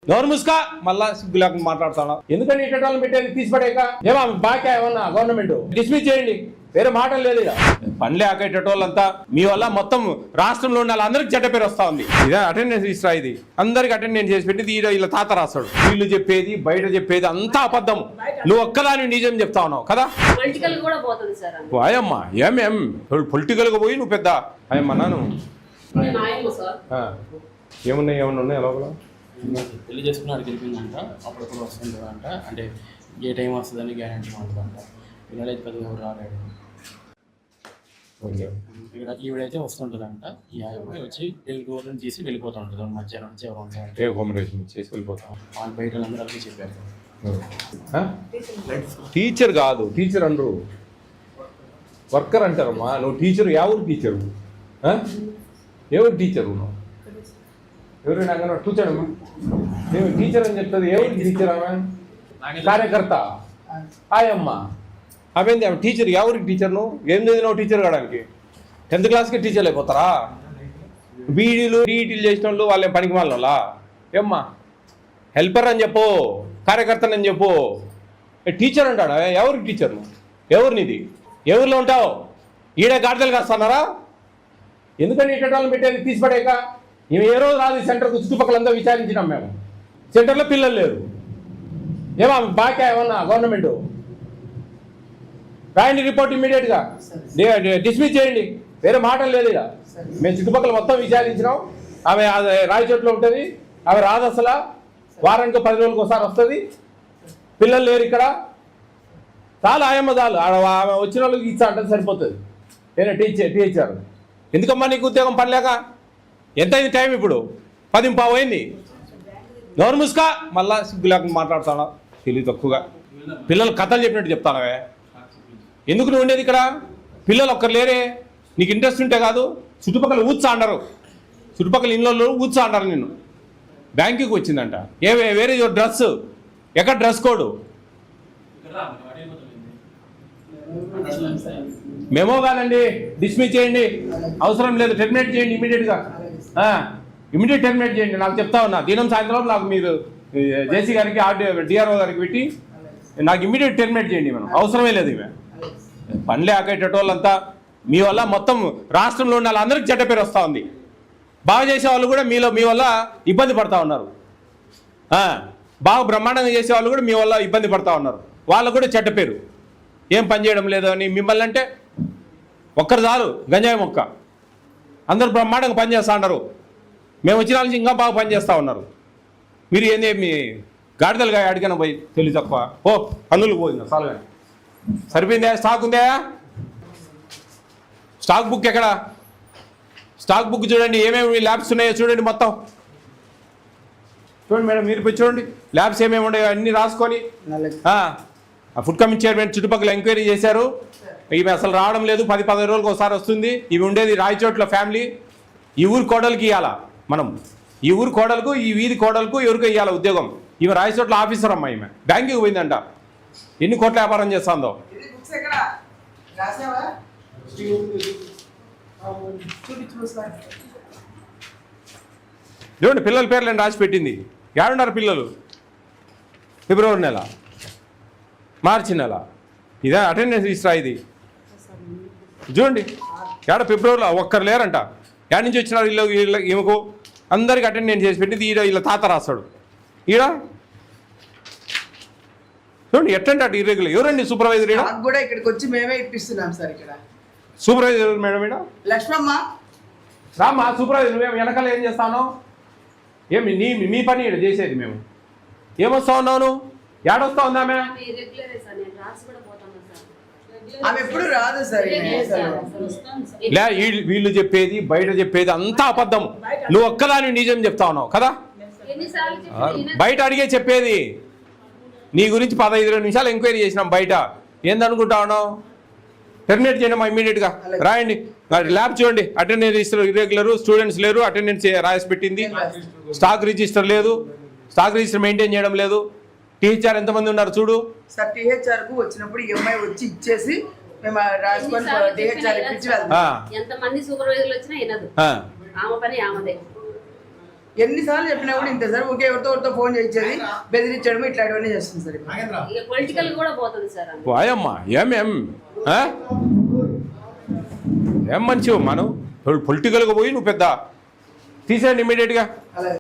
నోరు ముసుకా మళ్ళా సిగ్గు లేకుండా మాట్లాడుతున్నా. ఎందుకని ఇటోళ్ళని పెట్టేది తీసిపడేక ఏమో బాగా ఏమన్నా గవర్నమెంట్ డిస్మిస్ చేయండి, వేరే మాటలు లేదు. ఇక పనిలే ఆకేటోళ్ళంతా మీ వల్ల మొత్తం రాష్ట్రంలో ఉన్న వాళ్ళందరికీ చెడ్డ పేరు వస్తా ఉంది. ఇదే అటెండెన్స్ ఇస్తా, ఇది అందరికి అటెండెన్స్ చేసి పెట్టి వీళ్ళ తాత రాస్తాడు. వీళ్ళు చెప్పేది బయట చెప్పేది అంతా అబద్ధం. నువ్వు ఒక్కదాని నిజం చెప్తా ఉన్నావు కదా. అయ్యమ్మా ఏమేం పొలిటికల్ గా పోయి నువ్వు పెద్ద అయ్యమ్మా నాను ఏమన్నా ఉన్నాయి లోపల పెళ్లి చేసుకున్నాడు గెలిపిందంట, అప్పుడప్పుడు వస్తుంటుందంట. అంటే ఏ టైం వస్తుందని గ్యారంటీ ఉంటుందంట. పిల్లలైతే పెద్దగా ఎవరు రాలేడు. ఇక్కడ ఈవిడైతే వస్తుంటుందంట. ఈ అబ్బాయి వచ్చి రోజులను తీసి వెళ్ళిపోతూ ఉంటుంది. మధ్యాహ్నం నుంచి ఎవరు చేసి వెళ్ళిపోతాం. వాళ్ళు బయట అందరికీ చెప్పారు. టీచర్ కాదు, టీచర్ అనరు, వర్కర్ అంటారమ్మా. నువ్వు టీచరు, ఎవరు టీచరు? ఎవరు టీచరు? నువ్వు ఎవరైనా అంగన్వాడీ కూర్చోడమ్మా. నేను టీచర్ అని చెప్తుంది. ఎవరు టీచర్? ఆమె కార్యకర్త. ఆయమ్మ అవేంది ఆమె టీచర్? ఎవరికి టీచర్? నువ్వు ఏం చదివినావు టీచర్ కావడానికి? 10th క్లాస్కి టీచర్లు అయిపోతారా? బీడీలు డీఈటీలు చేసిన వాళ్ళు వాళ్ళే పనికి వాళ్ళ ఏమ్మా? హెల్పర్ అని చెప్పు, కార్యకర్తనని చెప్పు. టీచర్ అంటాడా? ఎవరికి టీచర్? నువ్వు ఎవరినిది? ఎవరిలో ఉంటావు? ఈడే గాడిదలు కాస్తున్నారా? ఎందుకని ఇటోళ్ళని పెట్టేది తీసిపడేక? మేము ఏ రోజు రాదు సెంటర్కు, చుట్టుపక్కలంతా విచారించినాం మేము. సెంటర్లో పిల్లలు లేరు. ఏమో బాగా ఏమన్నా గవర్నమెంట్ రాయండి రిపోర్ట్ ఇమ్మీడియట్గా డిస్మిస్ చేయండి, వేరే మాటలు లేదు. ఇక మేము చుట్టుపక్కల మొత్తం విచారించినాం. ఆమె రాయచోట్లో ఉంటుంది, ఆమె రాదు అసలు. వారానికి 10 రోజులకు ఒకసారి వస్తుంది. పిల్లలు లేరు ఇక్కడ. చాలు ఆయమ్మ చాలు. ఆమె వచ్చిన వాళ్ళకి ఇచ్చా అంటే సరిపోతుంది. నేను టీచర్ ఎందుకమ్మా నీకు ఉద్యోగం పనిలేక? ఎంత అయింది టైం? ఇప్పుడు 10:15 అయింది. నోరు ముసుకా మళ్ళా సిగ్గు లేకుండా మాట్లాడుతున్నా. తెలివి తక్కువగా పిల్లలు కథలు చెప్పినట్టు చెప్తానవే. ఎందుకు నువ్వు ఉండేది ఇక్కడ? పిల్లలు ఒక్కరు లేరే. నీకు ఇంట్రెస్ట్ ఉంటే కాదు. చుట్టుపక్కల ఊత్సా అంటారు, చుట్టుపక్కల ఇళ్ళల్లో ఊత్సా అంటారు. నిన్ను బ్యాంకుకి వచ్చిందంట. వేరే డ్రెస్ ఎక్కడ? డ్రెస్ కోడ్ మేమో కాదండి. డిస్మిస్ చేయండి, అవసరం లేదు. టెర్మినేట్ చేయండి ఇమీడియట్గా. ఇమీడియట్ టెర్మినేట్ చేయండి. నాకు చెప్తా ఉన్నా. దినం సాయంత్రం నాకు మీరు జేసీ గారికి డిఆర్ఓ గారికి పెట్టి నాకు ఇమీడియట్ టెర్మినేట్ చేయండి. మనం అవసరమే లేదు. ఇవే పనిలే ఆకేటోళ్ళంతా మీ వల్ల మొత్తం రాష్ట్రంలో ఉన్న వాళ్ళందరికీ చెడ్డ పేరు వస్తూ ఉంది. బాగా చేసే వాళ్ళు కూడా మీ వల్ల ఇబ్బంది పడతా ఉన్నారు. బాగా బ్రహ్మాండంగా చేసే వాళ్ళు కూడా మీ వల్ల ఇబ్బంది పడతా ఉన్నారు. వాళ్ళకు కూడా చెడ్డ పేరు. ఏం పని చేయడం లేదు అని మిమ్మల్ని అంటే ఒక్కరు చాలు గంజాయి మొక్క. అందరూ బ్రహ్మాండంగా పనిచేస్తూ ఉన్నారు. మేము వచ్చిన నుంచి ఇంకా బాగా పనిచేస్తూ ఉన్నారు. మీరు ఏంది మీ గాడిదలుగా అడిగిన పోయి తెలివి తక్కువ. ఓ పన్నులు పోయిందా? చాలు కానీ సరిపోయిందా? స్టాక్ ఉందా? స్టాక్ బుక్ ఎక్కడ? స్టాక్ బుక్ చూడండి, ఏమేమి ల్యాబ్స్ ఉన్నాయో చూడండి. మొత్తం చూడండి మేడం, మీరు పోయి చూడండి ల్యాబ్స్ ఏమేమి ఉన్నాయో అన్నీ రాసుకొని. ఫుడ్ కమిషన్ చైర్మన్ చుట్టుపక్కల ఎంక్వైరీ చేశారు. ఈమె అసలు రావడం లేదు. 10-15 రోజులకు ఒకసారి వస్తుంది. ఇవి ఉండేది రాయచోట్ల ఫ్యామిలీ. ఈ ఊరు కోడలికి ఇవ్వాలా మనం. ఈ ఊరు కోడలకు, ఈ వీధి కోడలకు ఎవరికో ఇవ్వాలా ఉద్యోగం. ఈమె రాయచోట్ల ఆఫీసర్ అమ్మా. ఈమె బ్యాంకుకి పోయిందంట. ఎన్ని కోట్ల వ్యాపారం చేస్తుందో. చూడండి పిల్లల పేర్లు అని రాసి పెట్టింది. ఏడున్నారు పిల్లలు? ఫిబ్రవరి నెల, మార్చి నెల. ఇదే అటెండెన్స్ ఇస్తా. ఇది చూడండి. ఫిబ్రవరిలో ఒక్కరు లేరంట. ఏడ నుంచి వచ్చినారు వీళ్ళు? ఈమెకు అందరికి అటెండెన్స్ చేసి పెట్టింది. వీళ్ళ తాత రాస్తాడు. ఈడ చూడండి ఎట్టంటే అటు ఇర్రెగ్యులర్. ఎవరండి సూపర్వైజర్? కూడా ఇక్కడికి వచ్చి మేమే ఇప్పిస్తున్నాం సార్. ఇక్కడ సూపర్వైజర్ మేడం. ఈడ లక్ష్మమ్మ రామ్మా. సూపర్వైజర్ మేము వెనకాల ఏం చేస్తాను? ఏమి మీ పని ఇక్కడ చేసేది మేము. ఏమొస్తా ఉన్నావు? ఏడొస్తా ఉందా ఆమె? ఎప్పుడు రాదు సార్. వీళ్ళు చెప్పేది బయట చెప్పేది అంతా అబద్ధం. నువ్వు ఒక్కదాని నిజం చెప్తా ఉన్నావు కదా. బయట అడిగే చెప్పేది నీ గురించి 15-20 నిమిషాలు ఎంక్వైరీ చేసినాం బయట. ఏందనుకుంటా ఉన్నావు? టెర్మినేట్ చేయండి మా ఇమీడియట్గా. రాయండి ల్యాబ్ చూడండి. అటెండెన్స్ ఇర్రెగ్యులర్, స్టూడెంట్స్ లేరు, అటెండెన్స్ రాసి పెట్టింది. స్టాక్ రిజిస్టర్ లేదు, స్టాక్ రిజిస్టర్ మెయింటైన్ చేయడం లేదు. టీహెచ్ఆర్ ఎంతమంది ఉన్నారు చూడు. సార్ టీహెచ్ఆర్ కు వచ్చినప్పుడు ఎంఐ వచ్చి ఇచ్చేసి మేము రాసుకొని టీహెచ్ఆర్ ఇప్పించి వెళ్తాం. ఎంతమంది సూపర్వైజర్లు వచ్చినా వినదు. ఆమె పని ఆమెదే. ఎన్నిసార్లు చెప్పినా కూడా ఇంతే సార్. ఊకే ఎవరితో ఫోన్ చేయించేది, బెదిరించడం ఇట్లాంటివన్నీ చేస్తుంది సార్. ఇక పొలిటికల్ కూడా పోతుంది సార్. వాయమ్మా ఏం మంచివు మనం పొలిటికల్గా పోయి నువ్వు పెద్ద తీసేయండి ఇమీడియట్గా. అలాగే